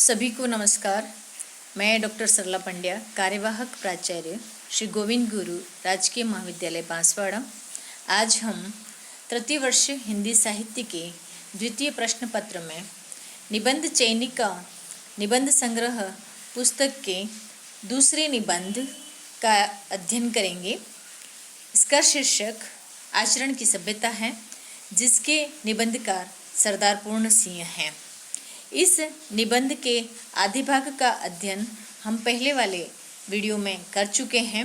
सभी को नमस्कार। मैं डॉक्टर सरला पंड्या, कार्यवाहक प्राचार्य श्री गोविंद गुरु राजकीय महाविद्यालय बांसवाड़ा। आज हम तृतीय वर्ष हिंदी साहित्य के द्वितीय प्रश्न पत्र में निबंध चयनिका निबंध संग्रह पुस्तक के दूसरे निबंध का अध्ययन करेंगे। इसका शीर्षक आचरण की सभ्यता है, जिसके निबंधकार सरदार पूर्ण सिंह हैं। इस निबंध के आधे भाग का अध्ययन हम पहले वाले वीडियो में कर चुके हैं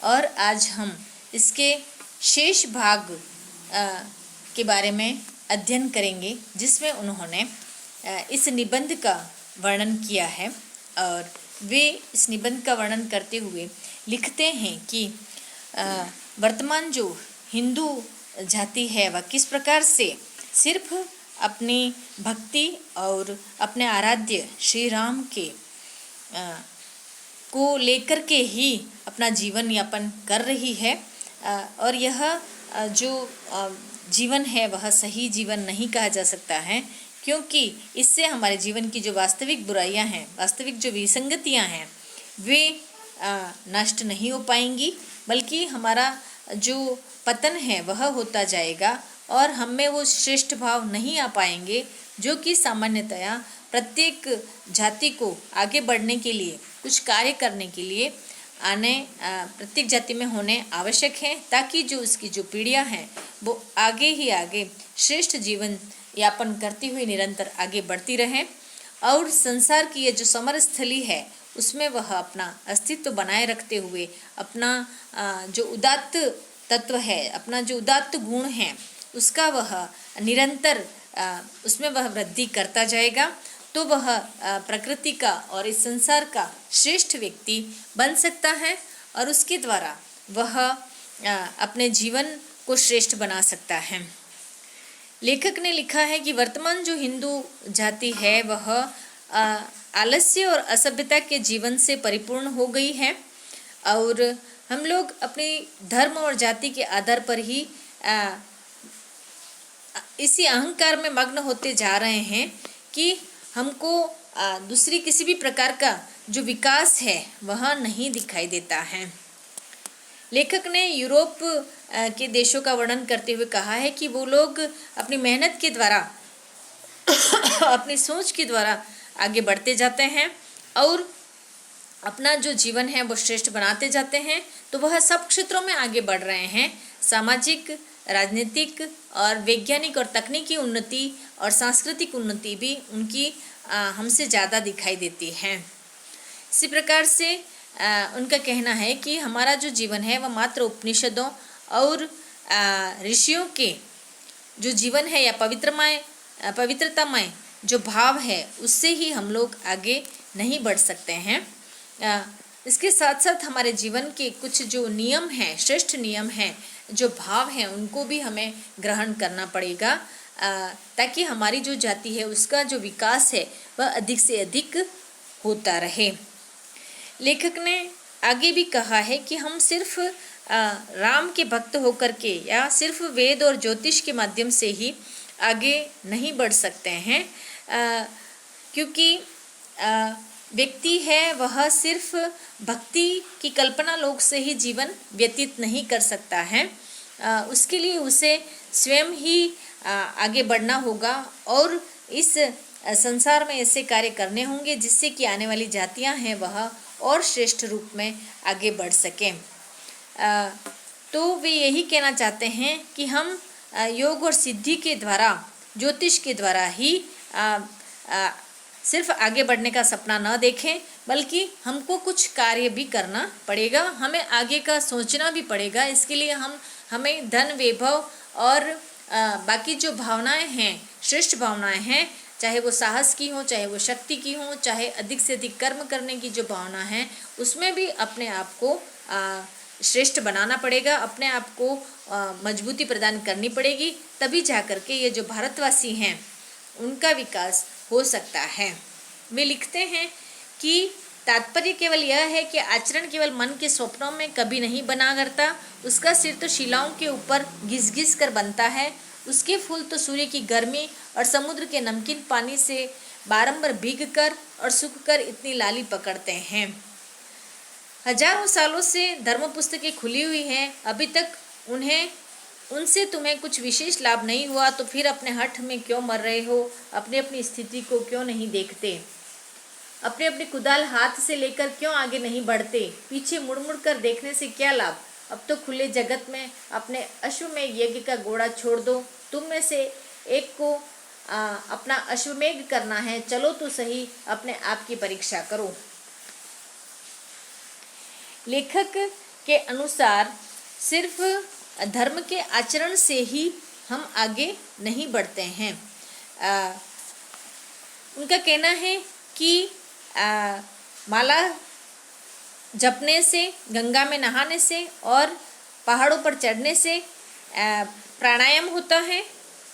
और आज हम इसके शेष भाग के बारे में अध्ययन करेंगे, जिसमें उन्होंने इस निबंध का वर्णन किया है। और वे इस निबंध का वर्णन करते हुए लिखते हैं कि वर्तमान जो हिंदू जाति है वह किस प्रकार से सिर्फ अपनी भक्ति और अपने आराध्य श्री राम के को लेकर के ही अपना जीवन यापन कर रही है। और यह जो जीवन है वह सही जीवन नहीं कहा जा सकता है, क्योंकि इससे हमारे जीवन की जो वास्तविक बुराइयां हैं, वास्तविक जो विसंगतियां हैं, वे नष्ट नहीं हो पाएंगी, बल्कि हमारा जो पतन है वह होता जाएगा और हम में वो श्रेष्ठ भाव नहीं आ पाएंगे, जो कि सामान्यतया प्रत्येक जाति को आगे बढ़ने के लिए, कुछ कार्य करने के लिए प्रत्येक जाति में होने आवश्यक है, ताकि जो उसकी जो पीढ़ियां हैं वो आगे ही आगे श्रेष्ठ जीवन यापन करती हुई निरंतर आगे बढ़ती रहें और संसार की ये जो समर स्थली है उसमें वह अपना अस्तित्व बनाए रखते हुए अपना जो उदात्त तत्व है, अपना जो उदात्त गुण है, उसका वह निरंतर उसमें वह वृद्धि करता जाएगा, तो वह प्रकृति का और इस संसार का श्रेष्ठ व्यक्ति बन सकता है और उसके द्वारा वह अपने जीवन को श्रेष्ठ बना सकता है। लेखक ने लिखा है कि वर्तमान जो हिंदू जाति है वह आलस्य और असभ्यता के जीवन से परिपूर्ण हो गई है और हम लोग अपने धर्म और जाति के आधार पर ही इसी अहंकार में मग्न होते जा रहे हैं कि हमको दूसरी किसी भी प्रकार का जो विकास है वह नहीं दिखाई देता है। लेखक ने यूरोप के देशों का वर्णन करते हुए कहा है कि वो लोग अपनी मेहनत के द्वारा अपनी सोच के द्वारा आगे बढ़ते जाते हैं और अपना जो जीवन है वो श्रेष्ठ बनाते जाते हैं, तो वह सब क्षेत्रों में आगे बढ़ रहे हैं। सामाजिक, राजनीतिक और वैज्ञानिक और तकनीकी उन्नति और सांस्कृतिक उन्नति भी उनकी हमसे ज़्यादा दिखाई देती है। इसी प्रकार से उनका कहना है कि हमारा जो जीवन है वह मात्र उपनिषदों और ऋषियों के जो जीवन है या पवित्रतामय जो भाव है उससे ही हम लोग आगे नहीं बढ़ सकते हैं। इसके साथ साथ हमारे जीवन के कुछ जो नियम हैं, श्रेष्ठ नियम हैं, जो भाव हैं, उनको भी हमें ग्रहण करना पड़ेगा, ताकि हमारी जो जाति है उसका जो विकास है वह अधिक से अधिक होता रहे। लेखक ने आगे भी कहा है कि हम सिर्फ राम के भक्त होकर के या सिर्फ वेद और ज्योतिष के माध्यम से ही आगे नहीं बढ़ सकते हैं, क्योंकि व्यक्ति है वह सिर्फ भक्ति की कल्पना लोक से ही जीवन व्यतीत नहीं कर सकता है। उसके लिए उसे स्वयं ही आगे बढ़ना होगा और इस संसार में ऐसे कार्य करने होंगे जिससे कि आने वाली जातियां हैं वह और श्रेष्ठ रूप में आगे बढ़ सकें। तो वे यही कहना चाहते हैं कि हम योग और सिद्धि के द्वारा, ज्योतिष के द्वारा ही सिर्फ आगे बढ़ने का सपना न देखें, बल्कि हमको कुछ कार्य भी करना पड़ेगा, हमें आगे का सोचना भी पड़ेगा। इसके लिए हमें धन, वैभव और बाकी जो भावनाएं हैं, श्रेष्ठ भावनाएं हैं, चाहे वो साहस की हो, चाहे वो शक्ति की हो, चाहे अधिक से अधिक कर्म करने की जो भावना है, उसमें भी अपने आप को श्रेष्ठ बनाना पड़ेगा, अपने आप को मजबूती प्रदान करनी पड़ेगी, तभी जाकर के ये जो भारतवासी हैं उनका विकास हो सकता है। वे लिखते हैं कि तात्पर्य केवल यह है कि आचरण केवल मन के स्वप्नों में कभी नहीं बना करता, उसका सिर तो शिलाओं के ऊपर घिस घिस कर बनता है, उसके फूल तो सूर्य की गर्मी और समुद्र के नमकीन पानी से बारंबार भीग कर और सूख कर इतनी लाली पकड़ते हैं। हजारों सालों से धर्म पुस्तकें खुली हुई हैं, अभी तक उनसे तुम्हें कुछ विशेष लाभ नहीं हुआ, तो फिर अपने हठ में क्यों मर रहे हो? अपनी अपनी स्थिति को क्यों नहीं देखते? अपने अपने कुदाल हाथ से लेकर क्यों आगे नहीं बढ़ते? पीछे मुड़ मुड़ कर देखने से क्या लाभ? अब तो खुले जगत में अपने अश्वमेघ यज्ञ का घोड़ा छोड़ दो। तुम में से एक को अपना अश्वमेघ करना है, चलो तो सही, अपने आप की परीक्षा करो। लेखक के अनुसार सिर्फ धर्म के आचरण से ही हम आगे नहीं बढ़ते हैं। उनका कहना है कि माला जपने से, गंगा में नहाने से और पहाड़ों पर चढ़ने से प्राणायाम होता है,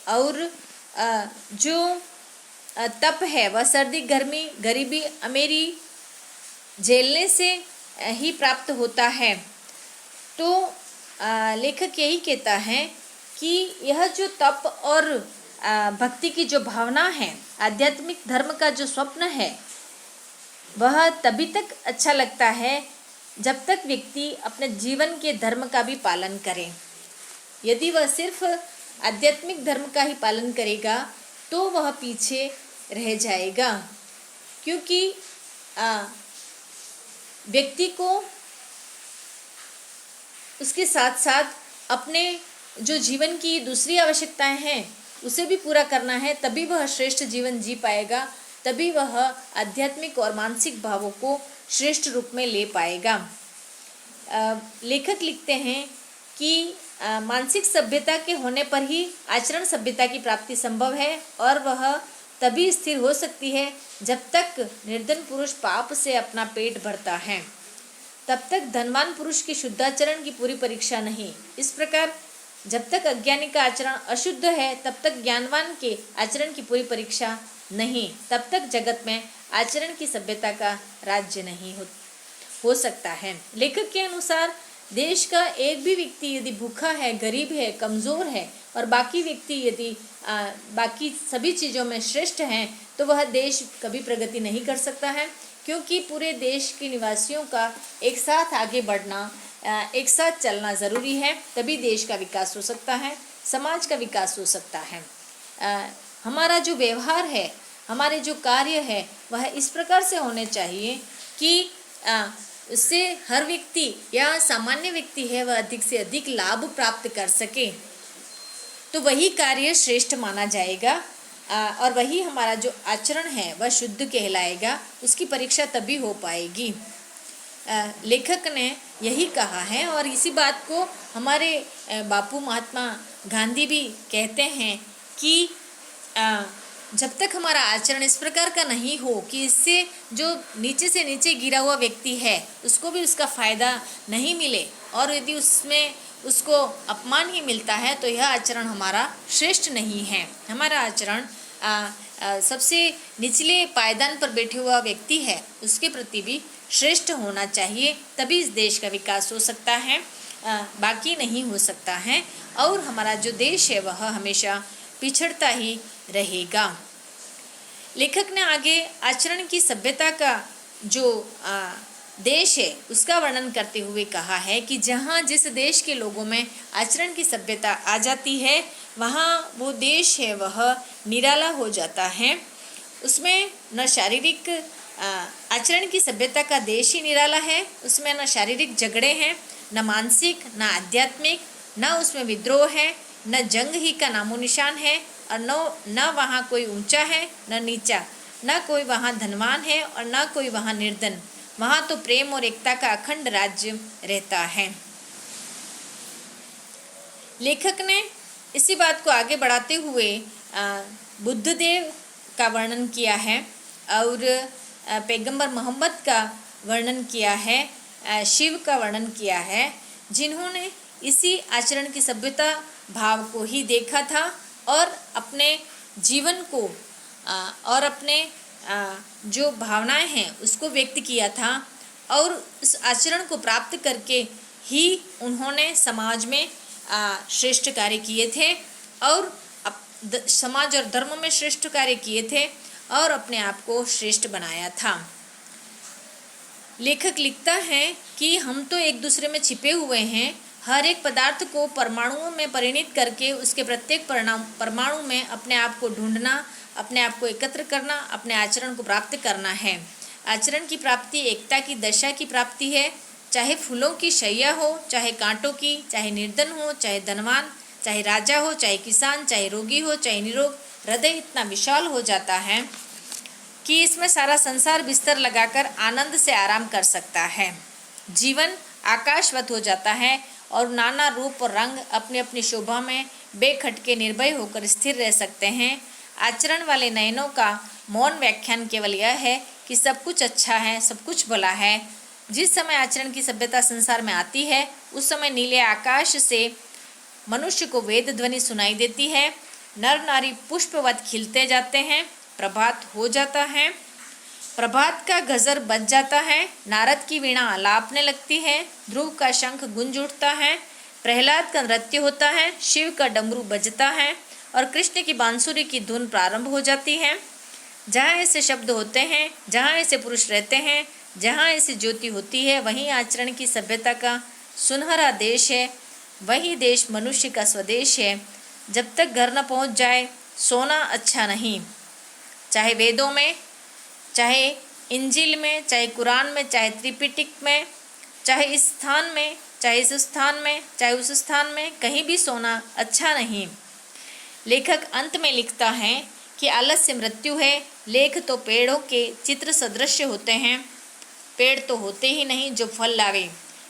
और जो तप है वह सर्दी, गर्मी, गरीबी, अमीरी झेलने से ही प्राप्त होता है। तो लेखक यही कहता है कि यह जो तप और भक्ति की जो भावना है, आध्यात्मिक धर्म का जो स्वप्न है, वह तभी तक अच्छा लगता है जब तक व्यक्ति अपने जीवन के धर्म का भी पालन करे। यदि वह सिर्फ आध्यात्मिक धर्म का ही पालन करेगा तो वह पीछे रह जाएगा, क्योंकि व्यक्ति को उसके साथ साथ अपने जो जीवन की दूसरी आवश्यकताएं हैं उसे भी पूरा करना है, तभी वह श्रेष्ठ जीवन जी पाएगा, तभी वह आध्यात्मिक और मानसिक भावों को श्रेष्ठ रूप में ले पाएगा। लेखक लिखते हैं कि मानसिक सभ्यता के होने पर ही आचरण सभ्यता की प्राप्ति संभव है, और वह तभी स्थिर हो सकती है जब तक निर्धन पुरुष पाप से अपना पेट भरता है। तब तक धनवान पुरुष की शुद्धाचरण की पूरी परीक्षा नहीं। इस प्रकार जब तक अज्ञानी का आचरण अशुद्ध है, तब तक ज्ञानवान के आचरण की पूरी परीक्षा नहीं। तब तक जगत में आचरण की सभ्यता का राज्य नहीं हो सकता है। लेखक के अनुसार देश का एक भी व्यक्ति यदि भूखा है, गरीब है, कमज़ोर है, और बाकी व्यक्ति यदि बाकी सभी चीज़ों में श्रेष्ठ हैं, तो वह देश कभी प्रगति नहीं कर सकता है, क्योंकि पूरे देश के निवासियों का एक साथ आगे बढ़ना, एक साथ चलना ज़रूरी है, तभी देश का विकास हो सकता है, समाज का विकास हो सकता है। हमारा जो व्यवहार है, हमारे जो कार्य है, वह इस प्रकार से होने चाहिए कि उससे हर व्यक्ति या सामान्य व्यक्ति है वह अधिक से अधिक लाभ प्राप्त कर सके, तो वही कार्य श्रेष्ठ माना जाएगा, और वही हमारा जो आचरण है वह शुद्ध कहलाएगा। उसकी परीक्षा तभी हो पाएगी। लेखक ने यही कहा है, और इसी बात को हमारे बापू महात्मा गांधी भी कहते हैं कि जब तक हमारा आचरण इस प्रकार का नहीं हो कि इससे जो नीचे से नीचे गिरा हुआ व्यक्ति है उसको भी उसका फ़ायदा नहीं मिले, और यदि उसमें उसको अपमान ही मिलता है, तो यह आचरण हमारा श्रेष्ठ नहीं है। हमारा आचरण सबसे निचले पायदान पर बैठे हुआ व्यक्ति है उसके प्रति भी श्रेष्ठ होना चाहिए, तभी इस देश का विकास हो सकता है, बाकी नहीं हो सकता है, और हमारा जो देश है वह हमेशा पिछड़ता ही रहेगा। लेखक ने आगे आचरण की सभ्यता का जो देश है उसका वर्णन करते हुए कहा है कि जहाँ जिस देश के लोगों में आचरण की सभ्यता आ जाती है, वहाँ वो देश है वह निराला हो जाता है। उसमें न शारीरिक आचरण की सभ्यता का देश ही निराला है, उसमें न शारीरिक झगड़े हैं, न मानसिक, न आध्यात्मिक, न उसमें विद्रोह है, न जंग ही का नामो निशान है, और न वहाँ कोई ऊंचा है न नीचा, न कोई वहाँ धनवान है और न कोई वहाँ निर्धन। वहाँ तो प्रेम और एकता का अखंड राज्य रहता है। लेखक ने इसी बात को आगे बढ़ाते हुए बुद्धदेव का वर्णन किया है, और पैगंबर मोहम्मद का वर्णन किया है, शिव का वर्णन किया है, जिन्होंने इसी आचरण की सभ्यता भाव को ही देखा था और अपने जीवन को और अपने जो भावनाएं हैं उसको व्यक्त किया था, और उस आचरण को प्राप्त करके ही उन्होंने समाज में श्रेष्ठ कार्य किए थे, और समाज और धर्म में श्रेष्ठ कार्य किए थे, और अपने आप को श्रेष्ठ बनाया था। लेखक लिखता है कि हम तो एक दूसरे में छिपे हुए हैं। हर एक पदार्थ को परमाणुओं में परिणित करके उसके प्रत्येक परमाणु में अपने आप को ढूंढना, अपने आप को एकत्र करना, अपने आचरण को प्राप्त करना है। आचरण की प्राप्ति एकता की दशा की प्राप्ति है। चाहे फूलों की शैया हो, चाहे कांटों की, चाहे निर्धन हो, चाहे धनवान, चाहे राजा हो, चाहे किसान, चाहे रोगी हो, चाहे निरोग, हृदय इतना विशाल हो जाता है कि इसमें सारा संसार बिस्तर लगाकर आनंद से आराम कर सकता है। जीवन आकाशवत हो जाता है और नाना रूप और रंग अपनी अपनी शोभा में बेखटके निर्भय होकर स्थिर रह सकते हैं। आचरण वाले नयनों का मौन व्याख्यान केवल यह है कि सब कुछ अच्छा है, सब कुछ भला है। जिस समय आचरण की सभ्यता संसार में आती है, उस समय नीले आकाश से मनुष्य को वेद ध्वनि सुनाई देती है। नर नारी पुष्पवत खिलते जाते हैं। प्रभात हो जाता है, प्रभात का गजर बज जाता है। नारद की वीणा आलापने लगती है। ध्रुव का शंख गुंज उठता है। प्रहलाद का नृत्य होता है। शिव का डमरू बजता है और कृष्ण की बांसुरी की धुन प्रारंभ हो जाती है। जहाँ ऐसे शब्द होते हैं, जहाँ ऐसे पुरुष रहते हैं, जहाँ ऐसी ज्योति होती है, वहीं आचरण की सभ्यता का सुनहरा देश है। वही देश मनुष्य का स्वदेश है। जब तक घर न पहुँच जाए, सोना अच्छा नहीं। चाहे वेदों में, चाहे इंजिल में, चाहे कुरान में, चाहे त्रिपिटक में, चाहे इस स्थान में, चाहे इस स्थान में, चाहे उस स्थान में, कहीं भी सोना अच्छा नहीं। लेखक अंत में लिखता है कि आलस्य मृत्यु है। लेख तो पेड़ों के चित्र सदृश होते हैं। पेड़ तो होते ही नहीं जो फल लावे।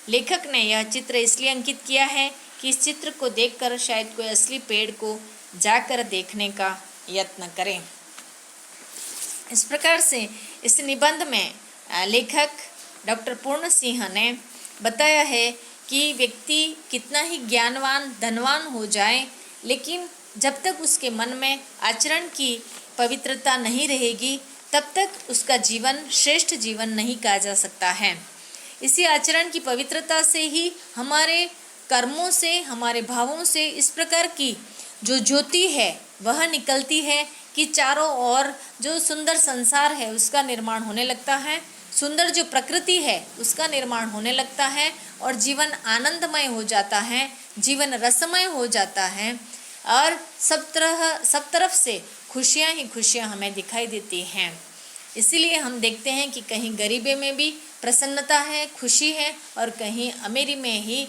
लेखक ने यह चित्र इसलिए अंकित किया है कि इस चित्र को देखकर शायद कोई असली पेड़ को जाकर देखने का यत्न करें। इस प्रकार से इस निबंध में लेखक डॉक्टर पूर्ण सिंह ने बताया है कि व्यक्ति कितना ही ज्ञानवान, धनवान हो जाए, लेकिन जब तक उसके मन में आचरण की पवित्रता नहीं रहेगी, तब तक उसका जीवन श्रेष्ठ जीवन नहीं कहा जा सकता है। इसी आचरण की पवित्रता से ही हमारे कर्मों से, हमारे भावों से इस प्रकार की जो ज्योति है वह निकलती है कि चारों ओर जो सुंदर संसार है उसका निर्माण होने लगता है। सुंदर जो प्रकृति है उसका निर्माण होने लगता है और जीवन आनंदमय हो जाता है, जीवन रसमय हो जाता है और सब तरफ से खुशियाँ ही खुशियाँ हमें दिखाई देती हैं। इसीलिए हम देखते हैं कि कहीं गरीबी में भी प्रसन्नता है, खुशी है, और कहीं अमीरी में ही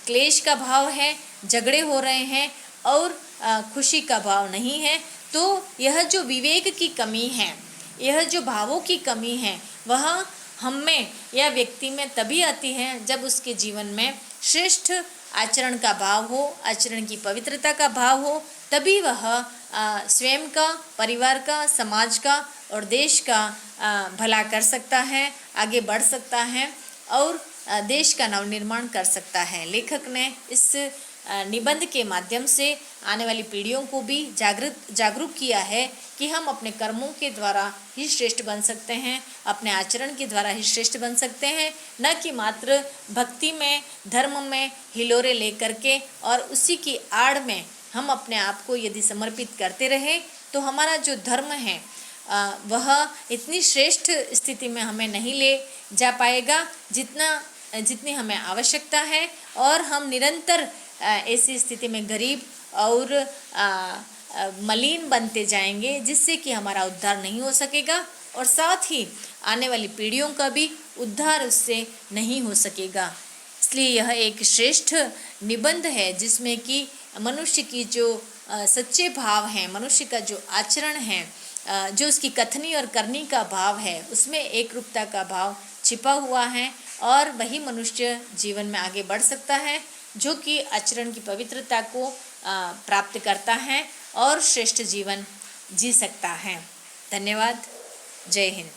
क्लेश का भाव है, झगड़े हो रहे हैं और खुशी का भाव नहीं है। तो यह जो विवेक की कमी है, यह जो भावों की कमी है, वह हम में या व्यक्ति में तभी आती है जब उसके जीवन में श्रेष्ठ आचरण का भाव हो, आचरण की पवित्रता का भाव हो। तभी वह स्वयं का, परिवार का, समाज का और देश का भला कर सकता है, आगे बढ़ सकता है और देश का नवनिर्माण कर सकता है। लेखक ने इस निबंध के माध्यम से आने वाली पीढ़ियों को भी जागरूक किया है कि हम अपने कर्मों के द्वारा ही श्रेष्ठ बन सकते हैं, अपने आचरण के द्वारा ही श्रेष्ठ बन सकते हैं, न कि मात्र भक्ति में, धर्म में हिलोरे लेकर के और उसी की आड़ में हम अपने आप को यदि समर्पित करते रहे तो हमारा जो धर्म है वह इतनी श्रेष्ठ स्थिति में हमें नहीं ले जा पाएगा जितनी हमें आवश्यकता है, और हम निरंतर ऐसी स्थिति में गरीब और मलिन बनते जाएंगे, जिससे कि हमारा उद्धार नहीं हो सकेगा और साथ ही आने वाली पीढ़ियों का भी उद्धार उससे नहीं हो सकेगा। इसलिए यह एक श्रेष्ठ निबंध है जिसमें कि मनुष्य की जो सच्चे भाव हैं, मनुष्य का जो आचरण है, जो उसकी कथनी और करनी का भाव है, उसमें एक रूपता का भाव छिपा हुआ है और वही मनुष्य जीवन में आगे बढ़ सकता है जो कि आचरण की पवित्रता को प्राप्त करता है और श्रेष्ठ जीवन जी सकता है। धन्यवाद। जय हिंद।